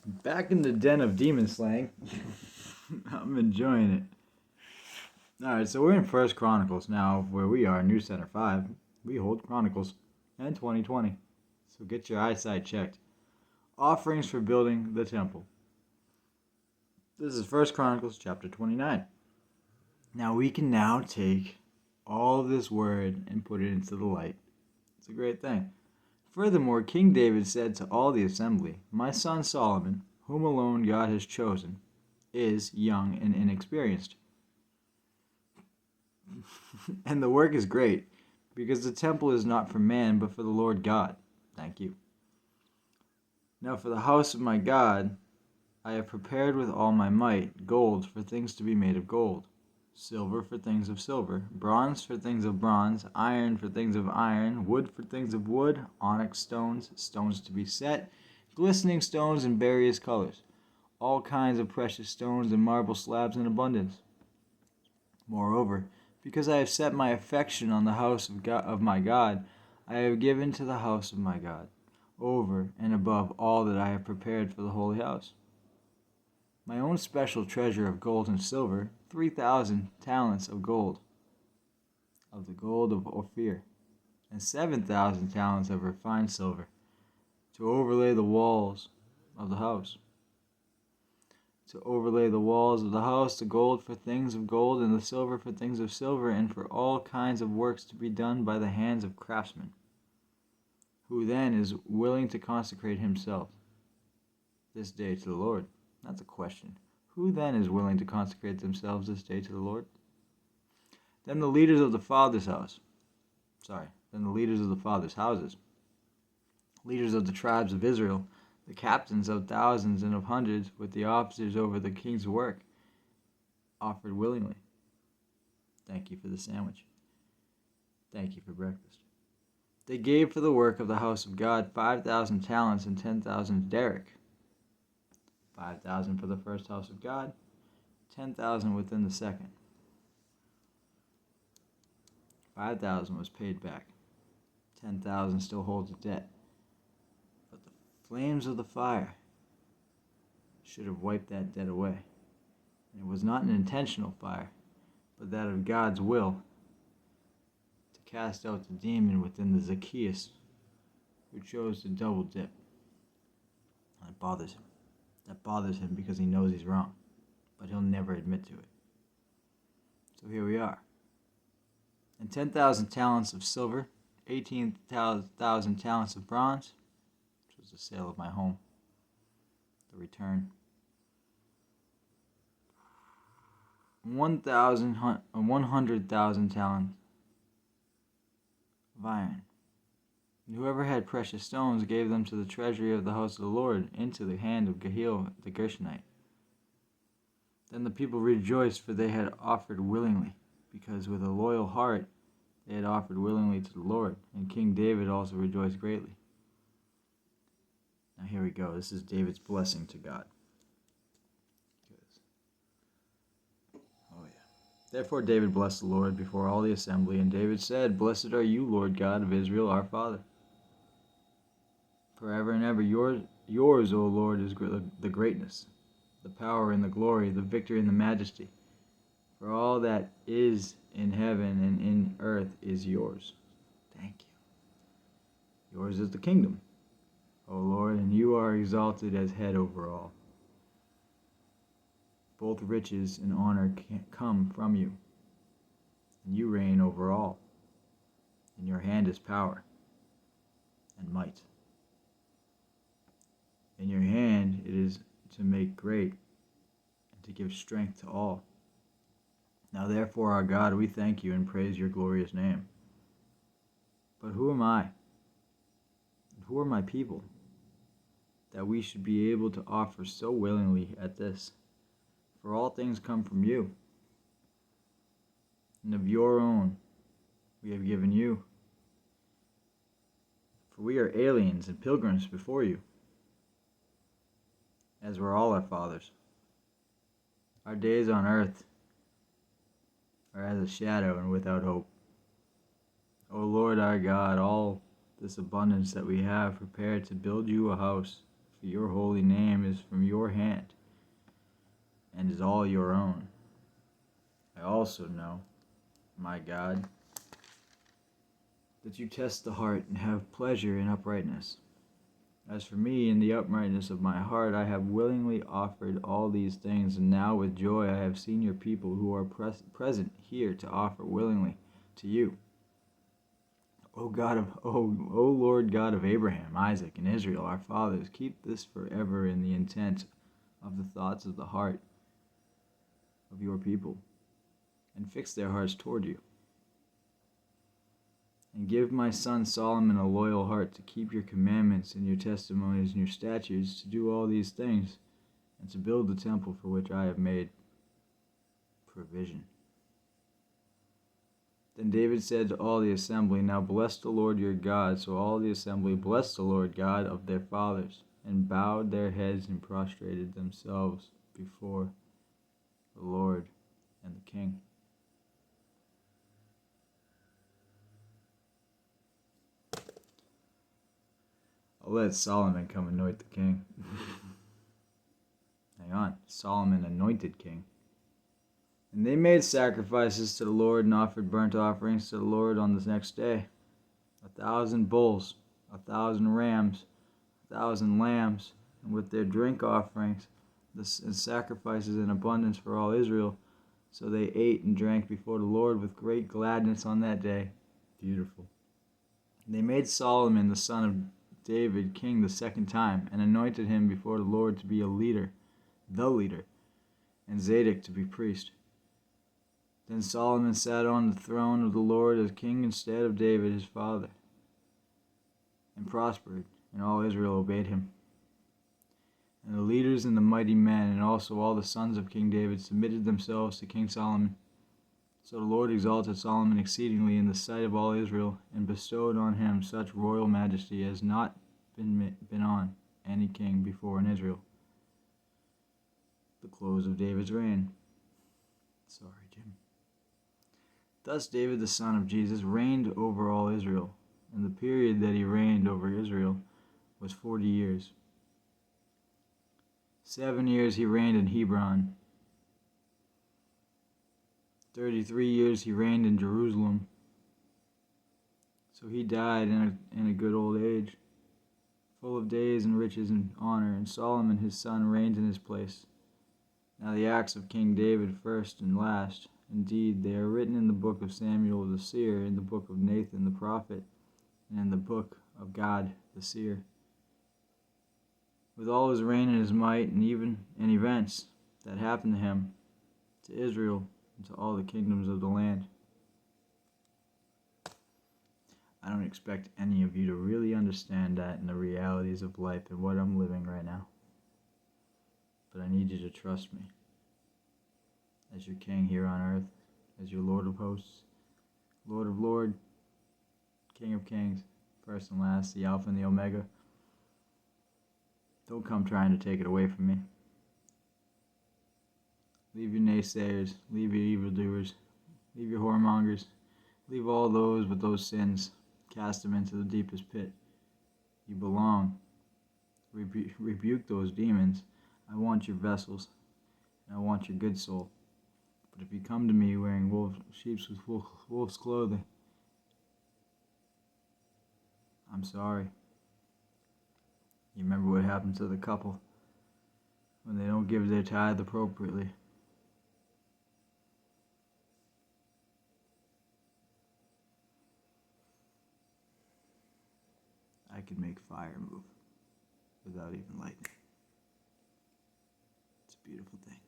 Back in the den of demon slaying. I'm enjoying it. Alright, so we're in First Chronicles now, where we are, New Center 5. We hold Chronicles and 2020. So get your eyesight checked. Offerings for building the temple. This is First Chronicles chapter 29. Now we can now take all of this word and put it into the light. It's a great thing. Furthermore, King David said to all the assembly, "My son Solomon, whom alone God has chosen, is young and inexperienced. And the work is great, because the temple is not for man, but for the Lord God." Thank you. "Now for the house of my God, I have prepared with all my might gold for things to be made of gold, silver for things of silver, bronze for things of bronze, iron for things of iron, wood for things of wood, onyx stones, stones to be set, glistening stones in various colors, all kinds of precious stones and marble slabs in abundance. Moreover, because I have set my affection on the house of my God, I have given to the house of my God, over and above all that I have prepared for the holy house, my own special treasure of gold and silver, 3,000 talents of gold, of the gold of Ophir, and 7,000 talents of refined silver, to overlay the walls of the house. To overlay the walls of the house, the gold for things of gold, and the silver for things of silver, and for all kinds of works to be done by the hands of craftsmen. Who then is willing to consecrate himself this day to the Lord?" That's a question. Who then is willing to consecrate themselves this day to the Lord? Then the leaders of the fathers' houses, leaders of the tribes of Israel, the captains of thousands and of hundreds, with the officers over the king's work, offered willingly. Thank you for the sandwich. Thank you for breakfast. They gave for the work of the house of God 5,000 talents and 10,000 derrick. 5,000 for the first house of God, 10,000 within the second. 5,000 was paid back. 10,000 still holds a debt. But the flames of the fire should have wiped that debt away. And it was not an intentional fire, but that of God's will to cast out the demon within the Zacchaeus, who chose to double dip. That bothers him. That bothers him because he knows he's wrong, but he'll never admit to it. So here we are. And 10,000 talents of silver, 18,000 talents of bronze, which was the sale of my home, the return. 100,000 talents of iron. And whoever had precious stones gave them to the treasury of the house of the Lord, into the hand of Gahil the Gershonite. Then the people rejoiced, for they had offered willingly, because with a loyal heart they had offered willingly to the Lord. And King David also rejoiced greatly. Now here we go. This is David's blessing to God. Oh yeah. Therefore David blessed the Lord before all the assembly, and David said, "Blessed are you, Lord God of Israel, our Father. Forever and ever, yours, O Lord, is the greatness, the power and the glory, the victory and the majesty. For all that is in heaven and in earth is yours." Thank you. Yours is the kingdom, O Lord, and you are exalted as head over all. Both riches and honor come from you, and you reign over all. In your hand is power and might. In your hand it is to make great and to give strength to all. Now therefore, our God, we thank you and praise your glorious name. But who am I? And who are my people, that we should be able to offer so willingly at this? For all things come from you, and of your own we have given you. For we are aliens and pilgrims before you, as were all our fathers. Our days on earth are as a shadow and without hope. O Lord our God, all this abundance that we have prepared to build you a house for your holy name is from your hand, and is all your own. I also know, my God, that you test the heart and have pleasure in uprightness. As for me, in the uprightness of my heart, I have willingly offered all these things, and now with joy I have seen your people who are present here to offer willingly to you. O Lord God of Abraham, Isaac, and Israel, our fathers, keep this forever in the intent of the thoughts of the heart of your people, and fix their hearts toward you. And give my son Solomon a loyal heart to keep your commandments and your testimonies and your statutes, to do all these things, and to build the temple for which I have made provision. Then David said to all the assembly, Now bless the Lord your God. So all the assembly blessed the Lord God of their fathers, and bowed their heads and prostrated themselves before the Lord and the king. I'll let Solomon come anoint the king. Hang on. Solomon anointed king. And they made sacrifices to the Lord and offered burnt offerings to the Lord on the next day. 1,000 bulls, 1,000 rams, 1,000 lambs, and with their drink offerings and sacrifices in abundance for all Israel. So they ate and drank before the Lord with great gladness on that day. Beautiful. And they made Solomon the son of David king the second time, and anointed him before the Lord to be a leader, the leader, and Zadok to be priest. Then Solomon sat on the throne of the Lord as king instead of David his father, and prospered, and all Israel obeyed him. And the leaders and the mighty men, and also all the sons of King David, submitted themselves to King Solomon. So the Lord exalted Solomon exceedingly in the sight of all Israel, and bestowed on him such royal majesty as not been on any king before in Israel. The close of David's reign. Sorry, Jim. Thus David the son of Jesus reigned over all Israel, and the period that he reigned over Israel was 40 years. 7 years he reigned in Hebron. 33 years he reigned in Jerusalem. So he died in a good old age, full of days and riches and honor, and Solomon his son reigned in his place. Now the acts of King David, first and last, indeed, they are written in the book of Samuel the seer, in the book of Nathan the prophet, and in the book of Gad the seer, with all his reign and his might, and even in events that happened to him, to Israel, and to all the kingdoms of the land. I don't expect any of you to really understand that and the realities of life and what I'm living right now. But I need you to trust me as your king here on earth, as your Lord of hosts, Lord of lords, King of kings, first and last, the Alpha and the Omega. Don't come trying to take it away from me. Leave your naysayers, leave your evildoers, leave your whoremongers, leave all those with those sins, cast them into the deepest pit. You belong. Rebuke those demons. I want your vessels, and I want your good soul. But if you come to me wearing sheep's with wolf's clothing, I'm sorry. You remember what happened to the couple when they don't give their tithe appropriately. I could make fire move without even lightning. It's a beautiful thing.